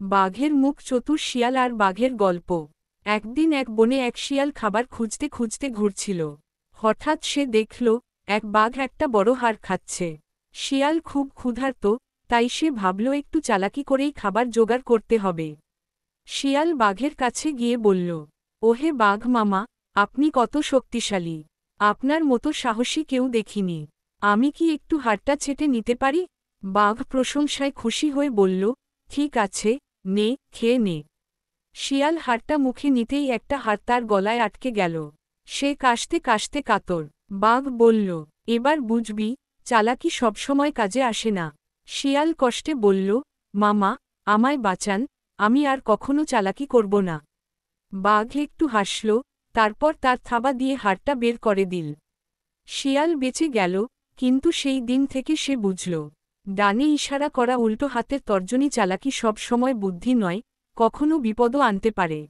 বাঘের মুখ চতুর শিয়াল আর বাঘের গল্প। একদিন এক বনে এক শিয়াল খাবার খুঁজতে খুঁজতে ঘুরছিল। হঠাৎ সে দেখল এক বাঘ একটা বড় হাড় খাচ্ছে। শিয়াল খুব ক্ষুধার্ত, তাই সে ভাবল একটু চালাকি করেই খাবার জোগাড় করতে হবে। শিয়াল বাঘের কাছে গিয়ে বলল, ওহে বাঘ মামা, আপনি কত শক্তিশালী! আপনার মতো সাহসী কেউ দেখিনি। আমি কি একটু হাড়টা ছেঁটে নিতে পারি? বাঘ প্রশংসায় খুশি হয়ে বলল, ঠিক আছে, নে, খেয়ে নে। শিয়াল হাড়টা মুখে নিতেই একটা হাড় তার গলায় আটকে গেল। সে কাশতে কাশতে কাতর। বাঘ বলল, এবার বুঝবি, চালাকি সবসময় কাজে আসে না। শিয়াল কষ্টে বলল, মামা, আমায় বাঁচান, আমি আর কখনো চালাকি করব না। বাঘ একটু হাসল, তারপর তার থাবা দিয়ে হাড়টা বের করে দিল। শিয়াল বেঁচে গেল, কিন্তু সেই দিন থেকে সে বুঝল, ডানে ইশারা করা উল্টো হাতের তর্জনী চালাকি সব সময় বুদ্ধি নয়, কখনো বিপদও আনতে পারে।